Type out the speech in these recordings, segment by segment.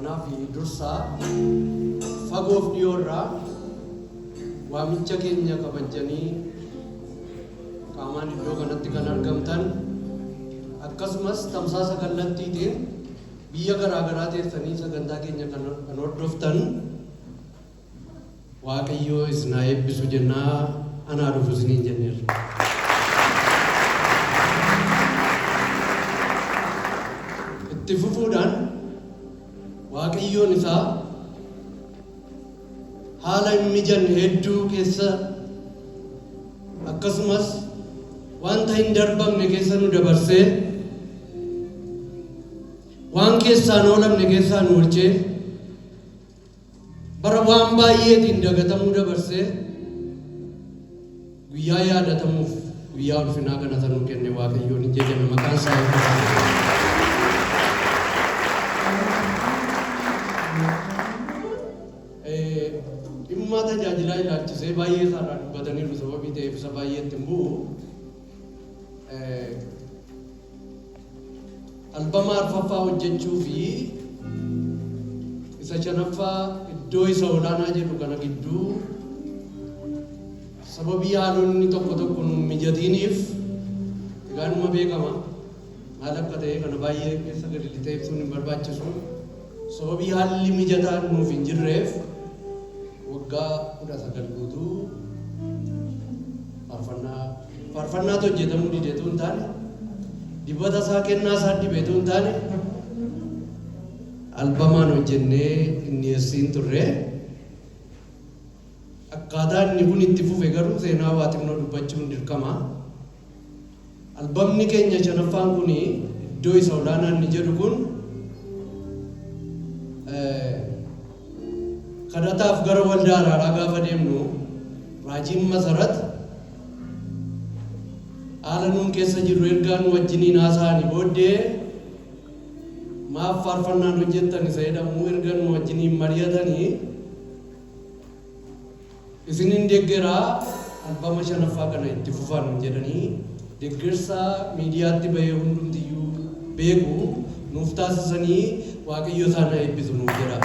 Kanaaf dursaa fagoof dhiyoorraa waamicha keenya kabajanii qaamaan iddoo kanatti kan argamtan akkasumas tamsaasa kallattiitiin biyya garaa garaa teessanii sagantaa keenya kan hordoftan Waaqayyo isin haa eebbisu jennaa anaa dhufu isiniin jenneerra. Itti fufuudhaan Waaqayyoon isaa haala hin mijanne hedduu keessa akkasumas wanta hin darbamne keessa nu dabarsee waan keessaan oolamne keessaa nu oolchee bara waan baay'eetiin dagatamuu dabarsee guyyaa yaadatamuuf guyyaa ulfinaa kana sanuu kenne Waaqayyoon hin jedhame maqaan isaa eebbifamu. Dhimma tajaajilaa ilaalchisee baay'ee isaarraa dubbataniiru sababii ta'eef isa baay'eetti hin bu'u. Albama arfaffaa hojjechuu fi isa shanaffaa iddoo isa olaanaa jedhu kana gidduu sababii haalonni tokko tokko nu mijatiniif egaanuma beekama maal akka ta'e kana baay'ee keessa gadi lixee ibsuun hin barbaachisu. Sababii haalli mijataan nuuf hin jirreef waggaa 19 guutuu faarfannaatu hojjetamuu dideetu hin taane dibata isaa kennaa isaa dibeetu hin taane albamaan hojjennee inni eessiin turre akkaataa inni kun itti fufe garuu seenaa waa xinnoo dubbachuun dirqama. Albamni keenya shanaffaan kun iddoo isa olaanaa inni jedhu kun kadhataaf gara waldaa araaraa gaafa deemnu raajiin Masarat haala nuun keessa jirru ergaa nu wajjiniin haasa'anii booddee maaf faarfannaan hojjettan isa jedhamu erga nu wajjiniin mari'atanii isinin deeggaraa albama shanaffaa kana itti fufan jedhanii deeggarsa miidiyaatti bahee hundumtiyyuu beeku nuuf taasisanii Waaqayyo isaan eebbisu nuuf jedha.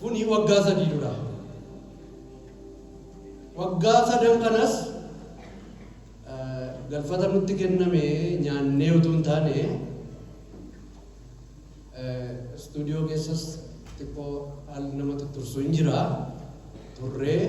Kuni waggaa 3 dura. Waggaa 3 kanas galfata nutti kenname nyaannee utuu hin taane stuudiyoo keessas xiqqoo haalli nama tuttursu hin jira turree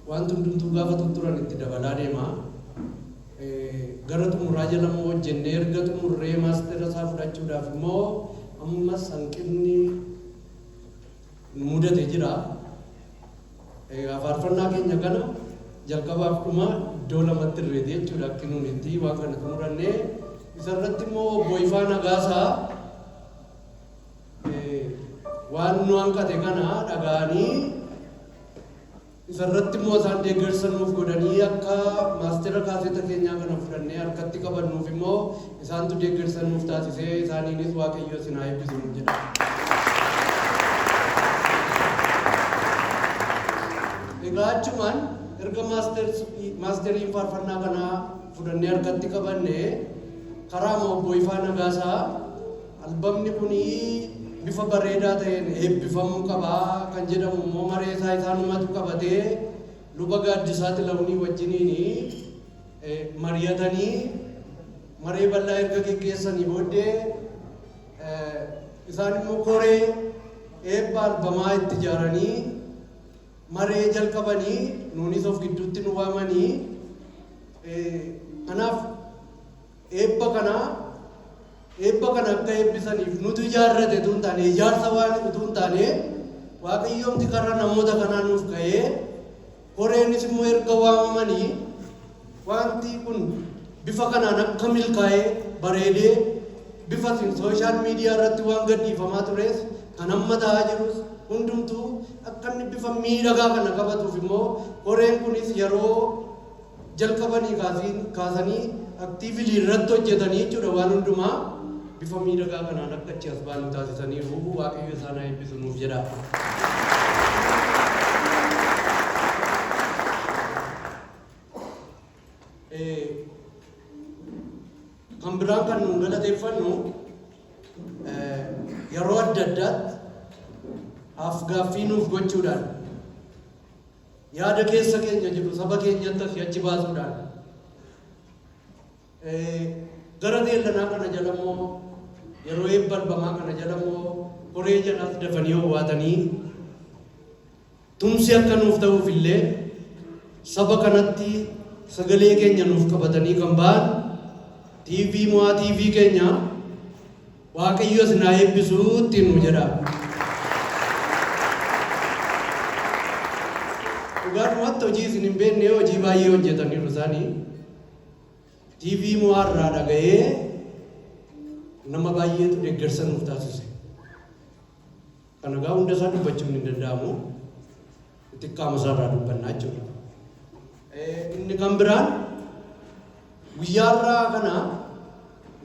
waan hundumtuu gaafa tutturan itti dabalaa deema. Gara xumuraa jala immoo hojjennee erga xumurree maastera isaa fudhachuudhaaf immoo ammas hanqinni nu mudate jira. Faarfannaa keenya kana jalqabaaf dhuma iddoo lamatti irreeti jechuudha akka nuun itti waan kana xumurannee isarratti immoo obbo Ifaa Nagaasaa waan nu hanqate kana dhaga'anii isarratti immoo isaan deeggarsa nuuf godhanii akka maastera kaaseta keenyaa kana fudhannee harkatti qabannuuf immoo isaantu deeggarsa nuuf taasisee isaaniinis Waaqayyo isin haa eebbisu nuuf jedha. Egaa achumaan erga maasteriin faarfannaa kanaa fudhannee harkatti qabanne karaa obbo Ifaa Nagaasaa albamni kun bifa bareedaa ta'een eebbifamuu qabaa kan jedhamu immoo maree isaa isaanumatu qabatee luba Gaaddisaa Tilahunii wajjiniin mari'atanii maree bal'aa erga geggeessanii booddee isaan immoo koree eebba albamaa itti ijaaranii maree jalqabanii nuunis of gidduutti nu waamanii kanaaf eebba kana akka eebbisaniif nutu ijaarrate utuu hin taane ijaarsa waan utuu hin taane Waaqayyoomti karra namoota kanaa nuuf ka'ee koreenis immoo erga waamamanii wanti kun bifa kanaan akka milkaa'ee bareedee bifa sooshaal miidiyaa irratti waan gadhiifamaa tures kan amma ta'aa jirus hundumtuu akka inni bifa miidhagaa kana qabatuuf immoo koreen kunis yeroo jalqabanii kaasanii aktiivili irratti hojjetanii jechuudha waan hundumaa bifa miidhagaa kanaan akka achi as baanu taasisaniiru Waaqayyo isaan haa eebbisu nuuf jedha. kan biraan kan nuun galateeffannu yeroo adda addaatti afgaaffii nuuf gochuudhaan yaada keessa keenya jiru saba keenyatti achi baasuudhaan gara deellanaa kana jalamoo yeroo eebbalbamaa kana jalamoo qoree jalaas dafanii hawwaatanii tumsi akka nuuf ta'uuf illee saba kanatti sagalee keenya nuuf qabatanii kan ba'an TV mo'aa TV keenya Waaqayyo isin haa eebbisuutti nu jedha. Dhugaadhumatti hojii isin hin beekne hojii baay'ee hojjetaniiru isaanii. TV mo'aa irraa dhaga'ee nama baay'eetu deeggarsa nuuf taasise. Kana gaa hunda isaa dubbachuun hin danda'amu. Xiqqaama isaa irraa dubbannaa jechuudha. Inni kan biraan guyyaa irraa kana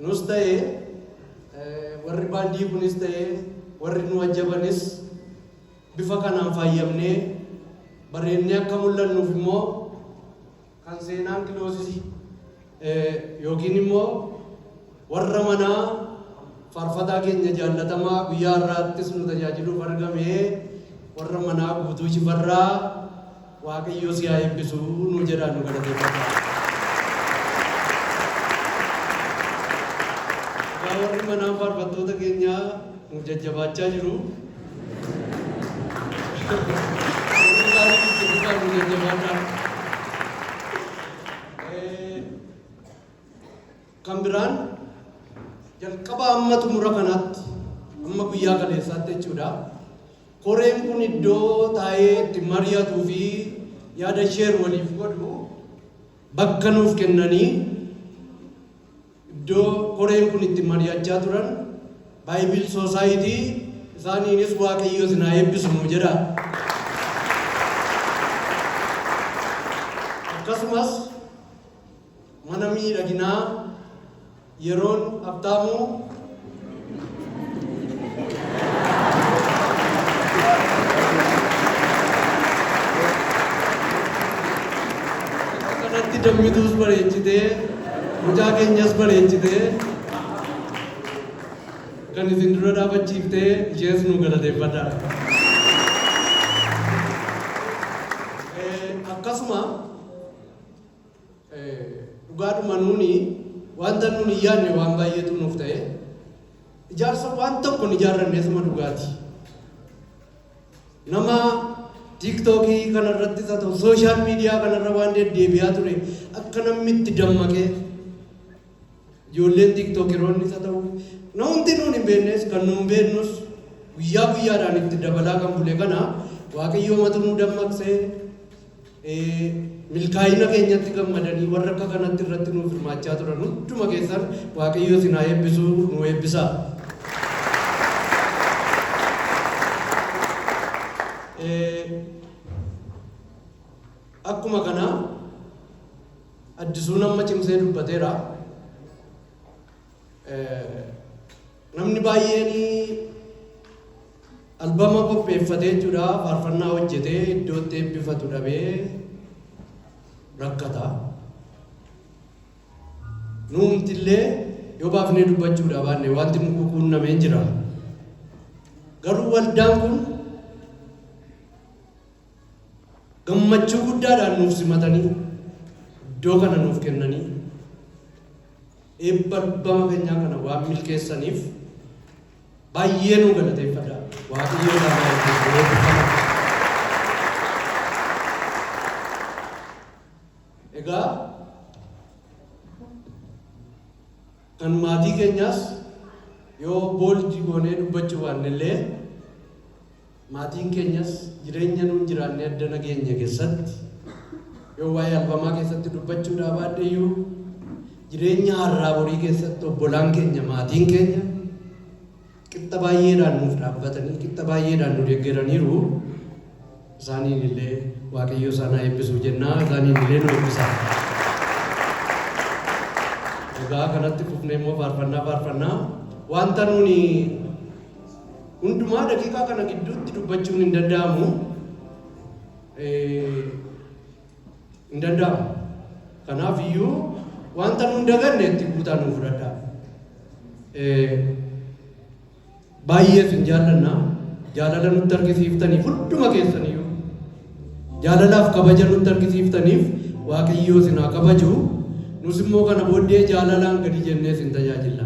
nus ta'ee warri baandii kunis ta'ee warri nu ajjabanis bifa kanaan faayyamnee bareennee akka mul'annuuf immoo kan seenaan kiloosisii yookiin immoo warra manaa faarfataa keenya jaallatamaa guyyaa irraattis nu tajaajiluuf argamee warra manaa guutuu shifarraa Waaqayyo si haa eebbisu nu jedhaa nu galateeffata. Warri manaa faarfattoota keenya nu jajjabaachaa jiru. Kan biraan jalqaba amma xumura kanaatti amma guyyaa kaleessaatti jechuudha. Koreen kun iddoo taa'ee itti mari'atuu fi yaada sheer waliif godhu bakka nuuf kennanii iddoo koreen kun itti mari'achaa turan Baayibil Soosaayitii isaaniinis Waaqayyo isin haa eebbisu nu jedha. Akkasumas mana miidhaginaa yeroon abtaamuu kanatti dammituus bareechitee mucaa keenyas bareechitee kan isin dura dhaabachiiftee ishees nu galateeffadha. Akkasuma dhugaadhuma nuuni wanta nuuni yaadne waan baay'eetu nuuf ta'e ijaarsa waan tokko hin ijaarranne sama dhugaati. Nama TikTokii kanarrattis haa ta'u sooshaal miidiyaa kanarra waan deddeebi'aa ture akka namni itti dammaqee ijoolleen TikTokeroonnis haa ta'u namni nuun hin beeknes kan nuun beeknus guyyaa guyyaadhaan itti dabalaa kan bule kana Waaqayyo matu nu dammaqsee milkaa'ina keenyatti gammadanii warra akka kanatti irratti nuuf hirmaachaa turan hunduma keessan Waaqayyo isin haa eebbisu nu eebbisa. Akkuma kana addisuun amma cimsee dubbateera. Namni baay'een albama qopheeffatee jechuudha faarfannaa hojjetee iddootti eebbifatu dhabee rakkata. Nuumtillee yoo baafnee dubbachuudha baanne wanti nu quunnamee jira. Garuu waldaan kun gammachuu guddaadhaan nuuf simatanii iddoo kana nuuf kennanii eebba albama keenyaa kana waan milkeessaniif baay'ee nu galateeffadha. Waaqayyo nama eebbifama. Egaa kan maatii keenyaas yoo booldi goonee dubbachuu baannellee maatiin keenyas jireenya nuun jiraannee adda nageenya keessatti yoo waa'ee albamaa keessatti dubbachuudhaa baadheeyyuu jireenya har'aa borii keessatti obbolaan keenya maatiin keenya qixxa baay'eedhaan nuuf dhaabbatanii qixxa baay'eedhaan nu deeggaraniiru. Isaaniin illee Waaqayyo isaan haa eebbisu jennaa isaaniin illee nu eebbisa. Egaa kanatti fufnee immoo faarfannaa wanta nuuni hundumaa daqiiqaa kana gidduutti dubbachuun hin danda'amu. Kanaaf iyyuu wanta nun daganne itti guutaa nuuf fudhadhaa. Baay'ee sin jaallanna jaalala nutti argisiiftaniif hunduma keessaniyyuu jaalalaaf kabaja nutti argisiiftaniif Waaqayyoo sin haa kabaju. Nus immoo kana booddee jaalalaan gadi jennee sin tajaajilla.